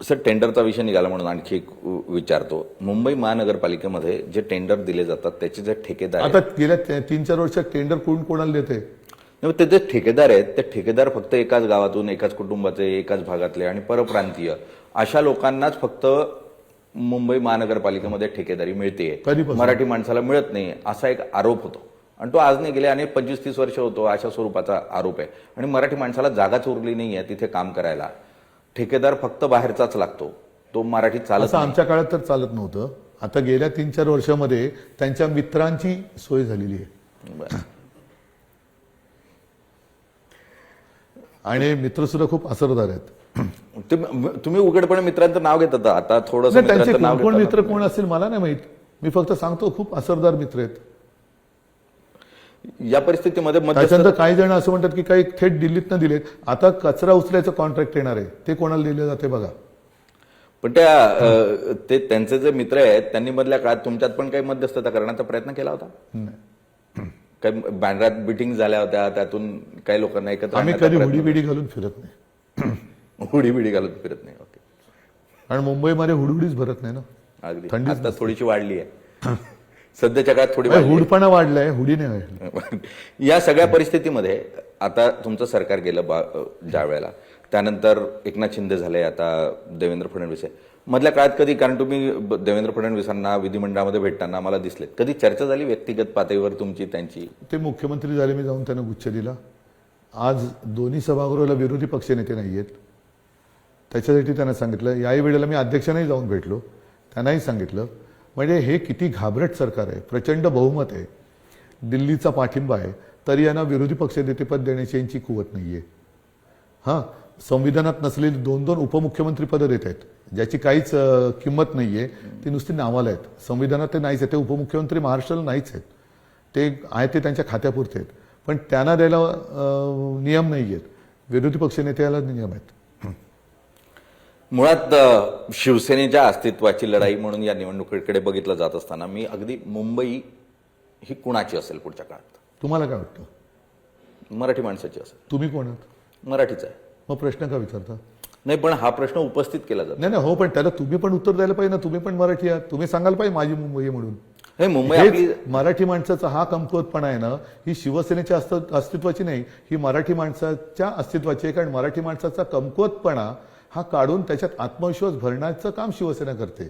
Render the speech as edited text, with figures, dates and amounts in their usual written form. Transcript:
Sir, टेंडरचा विषय निघाला म्हणून आणखी एक विचारतो. मुंबई महानगरपालिकेमध्ये जे टेंडर दिले जातात त्याचे जे ठेकेदार आता गेल्या 3-4 वर्षात टेंडर कोण कोणाला देते? ते जे ठेकेदार आहेत ते ठेकेदार फक्त एकाच गावातून, एकाच कुटुंबाचे, एकाच भागातले आणि परप्रांतीय अशा लोकांनाच फक्त मुंबई महानगरपालिकेमध्ये ठेकेदारी मिळते, मराठी माणसाला मिळत नाही असा एक आरोप होतो. आणि तो आज नाही, गेले अनेक 25-30 वर्ष होतो अशा स्वरूपाचा आरोप आहे. आणि मराठी माणसाला जागाच उरली नाही आहे तिथे काम करायला. ठेकेदार फक्त बाहेरचाच लागतो, तो मराठी चालत असं आमच्या काळात तर चालत नव्हतं. आता गेल्या 3-4 वर्षामध्ये त्यांच्या मित्रांची सोय झालेली आहे. आणि मित्र सुद्धा खूप असरदार आहेत. तुम्ही उघडपणे मित्रांचं नाव घेतात. आता थोडंसं त्यांचे कोण मित्र कोण असेल मला नाही माहित. मी फक्त सांगतो खूप असरदार मित्र आहेत. या परिस्थितीमध्ये त्याच्यानंतर काही जण असं म्हणतात की काही थेट दिल्लीतनं दिलेत. आता कचरा उचलायचं कॉन्ट्रॅक्ट येणार आहे, ते कोणाला दिले जाते बघा. पण ते त्यांचे जे मित्र आहेत त्यांनी मधल्या काळात तुमच्यात पण काही मध्यस्थता करण्याचा प्रयत्न केला होता? काही बँड्रात बिटिंग झाल्या होत्या, त्यातून काही लोकांना एकत्र आम्ही कधी हुडीबिडी घालून फिरत नाही. हुडीबिडी घालून फिरत नाही. ओके. आणि मुंबईमध्ये हुडहुडीच भरत नाही ना. अगदी. थंडी आता थोडीशी वाढली आहे सध्याच्या काळात, थोडी हुडपणा वाढलाय, हुडी नाही वाढली. या सगळ्या परिस्थितीमध्ये आता तुमचं सरकार गेलं ज्या वेळेला, त्यानंतर एकनाथ शिंदे झाले, आता देवेंद्र फडणवीस आहे. मधल्या काळात कधी, कारण तुम्ही देवेंद्र फडणवीसांना विधिमंडळामध्ये भेटताना मला दिसलेत, कधी चर्चा झाली व्यक्तिगत पातळीवर तुमची त्यांची? ते मुख्यमंत्री झाले, मी जाऊन त्यांना गुच्छ दिला. आज दोन्ही सभागृहाला विरोधी पक्षनेते नाही आहेत, त्याच्यासाठी त्यांना सांगितलं. याही वेळेला मी अध्यक्षांनाही जाऊन भेटलो, त्यांनाही सांगितलं. म्हणजे हे किती घाबरट सरकार आहे. प्रचंड बहुमत आहे, दिल्लीचा पाठिंबा आहे, तरी यांना विरोधी पक्षनेतेपद देण्याची यांची कुवत नाही आहे. हां, संविधानात नसलेली 2-2 उपमुख्यमंत्री पदं देत आहेत, ज्याची काहीच किंमत नाही आहे. ती नुसती नावाला आहेत. संविधानात ते नाहीच आहे. ते उपमुख्यमंत्री महाराष्ट्राला नाहीच आहेत. ते आहे ते त्यांच्या खात्यापुरते आहेत. पण त्यांना द्यायला नियम नाही आहेत. विरोधी पक्षनेत्याला नियम आहेत. मुळात शिवसेनेच्या अस्तित्वाची लढाई म्हणून या निवडणुकीकडे बघितलं जात असताना मी अगदी मुंबई ही कुणाची असेल पुढच्या काळात? तुम्हाला काय वाटतं? मराठी माणसाची असेल. तुम्ही कोण आहात? मराठीच आहे. मग प्रश्न का विचारता? नाही, पण हा प्रश्न उपस्थित केला जातो. नाही, हो, पण त्याला तुम्ही पण उत्तर द्यायला पाहिजे ना. तुम्ही पण मराठी आहात, तुम्ही सांगायला पाहिजे माझी मुंबई म्हणून. हे मुंबई आपली मराठी माणसाचा हा कमकुवतपणा आहे ना, ही शिवसेनेच्या अस्तित्वाची नाही, ही मराठी माणसाच्या अस्तित्वाची आहे. कारण मराठी माणसाचा कमकुवतपणा हा काढून त्याच्यात आत्मविश्वास भरण्याचं काम शिवसेना करते.